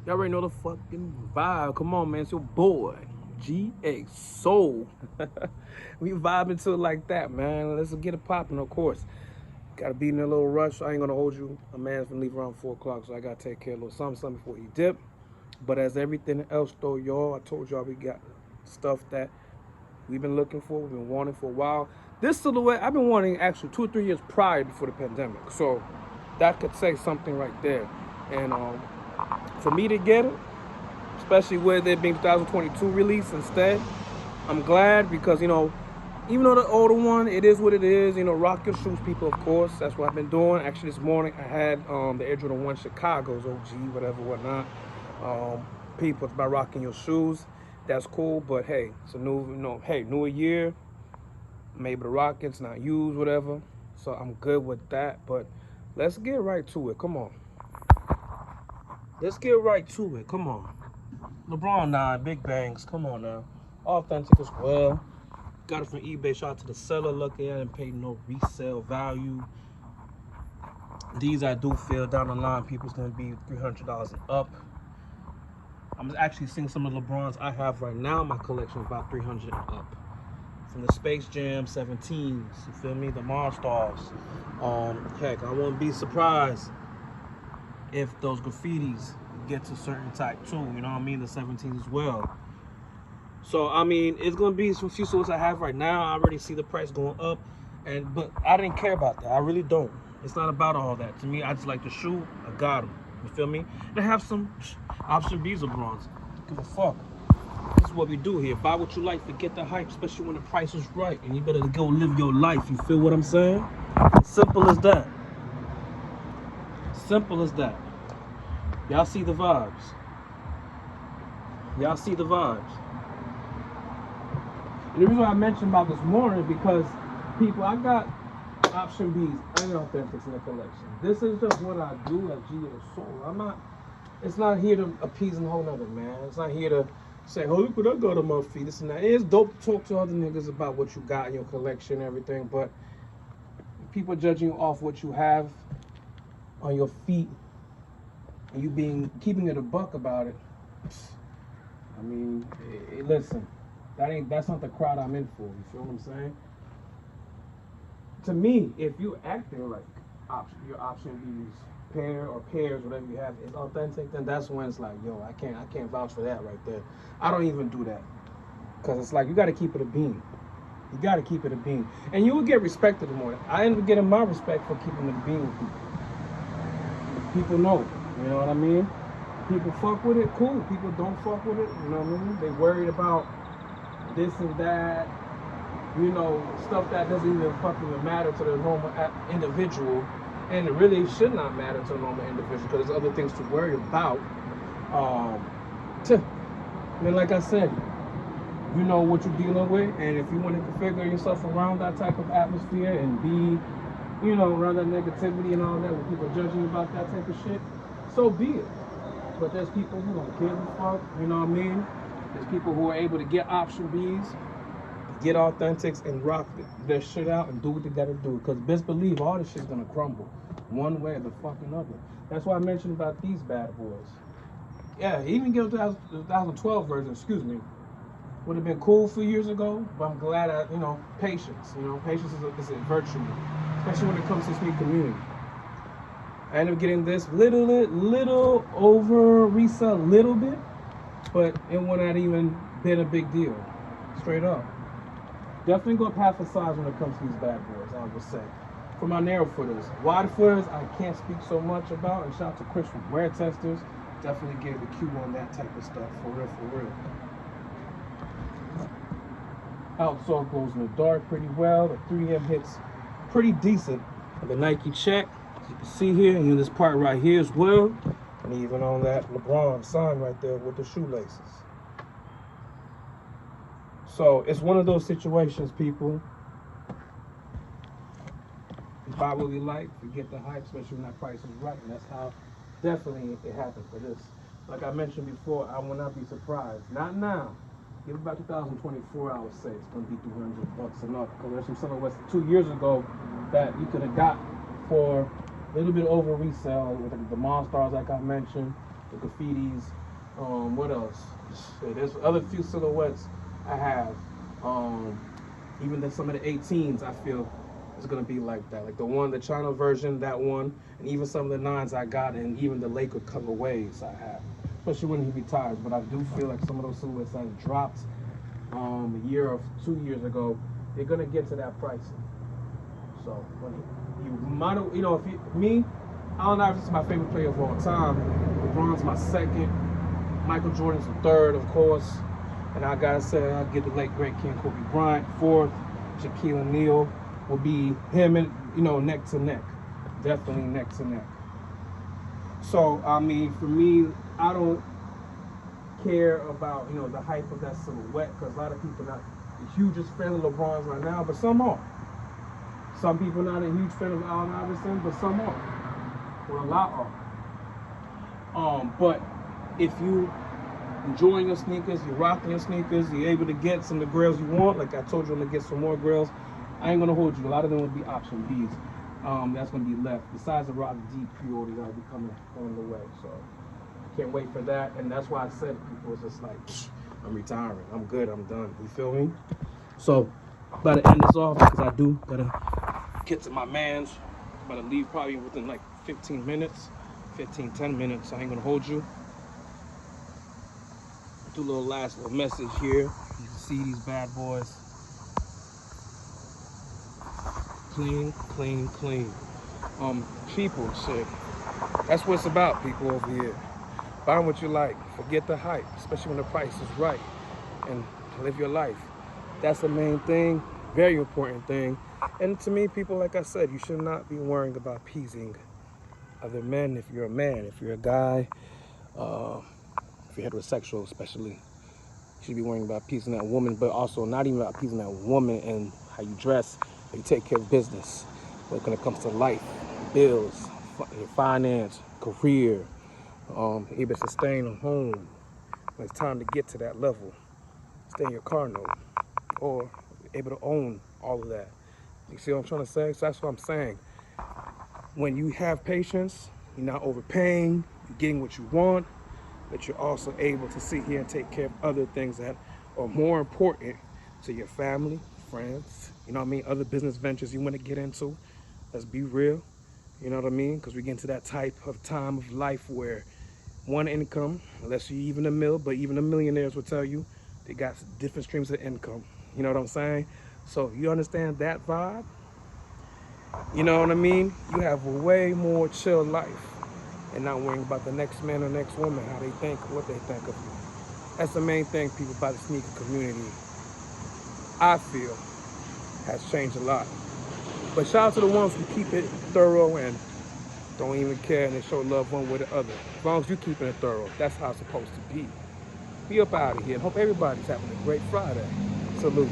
Y'all already know the fucking vibe. Come on, man. It's your boy, GA Soul. We vibing to it like that, man. Let's get it popping, of course. Gotta be in a little rush. I ain't gonna hold you. A man's gonna leave around 4 o'clock, so I gotta take care of a little something before he dip. But as everything else, though, y'all, I told y'all we got stuff that we've been looking for, we've been wanting for a while. This silhouette, I've been wanting actually 2 or 3 years prior before the pandemic. So that could say something right there. And for me to get it, especially with it being 2022 release instead. I'm glad because, even though the older one, it is what it is. Rock your shoes, people, of course. That's what I've been doing. Actually, this morning I had the Air Jordan 1 Chicago's OG, whatever, whatnot. People, it's about rocking your shoes. That's cool, but hey, it's a new year. Maybe the Rockets not used, whatever. So I'm good with that. But let's get right to it. Come on. Let's get right to it. Come on. LeBron 9, big bangs. Come on now. Authentic as well. Got it from eBay. Shout out to the seller. Lucky I didn't pay no resale value. These I do feel down the line people's gonna be $300 and up. I'm actually seeing some of the LeBrons I have right now in my collection about 300 and up. From the Space Jam 17s, you feel me? The Monstars. Heck, I wouldn't be surprised if those graffitis get to certain type too. You know what I mean? The 17s as well. So I mean, it's gonna be some few sorts I have right now. I already see the price going up, but I didn't care about that. I really don't. It's not about all that. To me, I just like the shoe. I got them. You feel me? And I have some option B's LeBrons. Give a fuck. This is what we do here. Buy what you like. Forget the hype, especially when the price is right. And you better go live your life. You feel what I'm saying? Simple as that. Simple as that. Y'all see the vibes. Y'all see the vibes. And the reason why I mentioned about this morning is because people, I got option B's and authentics in the collection. This is just what I do at G of Soul. It's not here to appease a whole nother, man. It's not here to say, oh, look what I got on my feet. This and that. It's dope to talk to other niggas about what you got in your collection and everything, but people judging you off what you have on your feet and you keeping it a buck about it. I mean, listen, that's not the crowd I'm in for. You feel what I'm saying? To me, if you acting like your option B's pair or pairs, whatever you have, is authentic, then that's when it's like, yo, I can't vouch for that right there. I don't even do that because it's like you got to keep it a beam. You got to keep it a beam, and you will get respected more. I end up getting my respect for keeping it a beam with people. People know, you know what I mean? People fuck with it, cool. People don't fuck with it, you know what I mean? They worried about this and that, stuff that doesn't even fucking matter to the normal individual, and it really should not matter to the normal individual because there's other things to worry about. I mean, like I said, you know what you're dealing with, and if you want to configure yourself around that type of atmosphere and be, around that negativity and all that, when people are judging you about that type of shit, so be it. But there's people who don't give a fuck, you know what I mean? There's people who are able to get option B's, get authentics, and rock their shit out and do what they gotta do. Because best believe all this shit's gonna crumble one way or the fucking other. That's why I mentioned about these bad boys. Yeah, even get the 2012 version, excuse me, would have been cool 4 years ago, but I'm glad patience. Patience is a virtue, especially when it comes to this new community. I ended up getting this little over resell, little bit, but it would not even been a big deal, straight up. Definitely go up half a size when it comes to these bad boys, I would say. For my narrow footers. Wide footers, I can't speak so much about, and shout out to Chris from Wear Testers. Definitely gave the Q on that type of stuff, for real. Outsole glows in the dark pretty well. The 3M hits pretty decent. And the Nike check, as you can see here, and this part right here as well. And even on that LeBron sign right there with the shoelaces. So it's one of those situations, people. You buy what we like, forget the hype, especially when that price is right. And that's how definitely it happened for this. Like I mentioned before, I will not be surprised. Not now. Give it about 2024, I would say it's gonna be $300 enough. Because there's some silhouettes 2 years ago that you could have got for a little bit over resale with the Monstars, like I mentioned. the graffitis. What else? Shit, there's other few silhouettes I have. Even some of the 18s I feel is gonna be like that. Like the China version, that one, and even some of the 9s I got, and even the Laker colorways I have. Especially when he retires. But I do feel like some of those silhouettes that dropped a year or 2 years ago, they're gonna get to that pricing. So when you might, if me, Allen Iverson's my favorite player of all time. LeBron's my second. Michael Jordan's the third, of course. And I gotta say, I'll give the late great King Kobe Bryant fourth. Shaquille O'Neal will be him and neck to neck, definitely neck to neck. So I mean, for me, I don't care about the hype of that silhouette, because a lot of people are not the hugest fan of LeBron's right now, but some are. Some people not a huge fan of Allen Iverson, but some are. Well, a lot are. But if you enjoying your sneakers, you're rocking your sneakers, you're able to get some of the grails you want, like I told you, I'm gonna get some more grails. I ain't gonna hold you. A lot of them will be option B's. That's gonna be left. Besides the Rock Deep pre-order that'll be coming on the way. So can't wait for that. And that's why I said people was just like, I'm retiring. I'm good. I'm done. You feel me? So about to end this off because I do gotta get to my man's. I'm about to leave probably within like 10 minutes. I ain't gonna hold you. Do a little last little message here. You can see these bad boys. Clean, clean, clean. People, shit. That's what it's about, people over here. Buy what you like. Forget the hype, especially when the price is right. And live your life. That's the main thing, very important thing. And to me, people, like I said, you should not be worrying about appeasing other men. If you're a man, if you're a guy, if you're heterosexual especially, you should be worrying about appeasing that woman, but also not even about appeasing that woman and how you dress, how you take care of business. But when it comes to life, bills, your finance, career, able to sustain a home, when it's time to get to that level, stay in your car note, or able to own all of that. You see what I'm trying to say? So that's what I'm saying. When you have patience, you're not overpaying, you're getting what you want, but you're also able to sit here and take care of other things that are more important to your family, friends, you know what I mean? Other business ventures you want to get into. Let's be real, you know what I mean? Because we get into that type of time of life where one income, unless you even a mill, but even the millionaires will tell you they got different streams of income. You know what I'm saying? So if you understand that vibe, you know what I mean? You have a way more chill life and not worrying about the next man or next woman, how they think, what they think of you. That's the main thing, people, about the sneaker community, I feel, has changed a lot. But shout out to the ones who keep it thorough and don't even care, and they show love one with the other. As long as you keeping it thorough, that's how it's supposed to be. Be up out of here, and hope everybody's having a great Friday. Salute.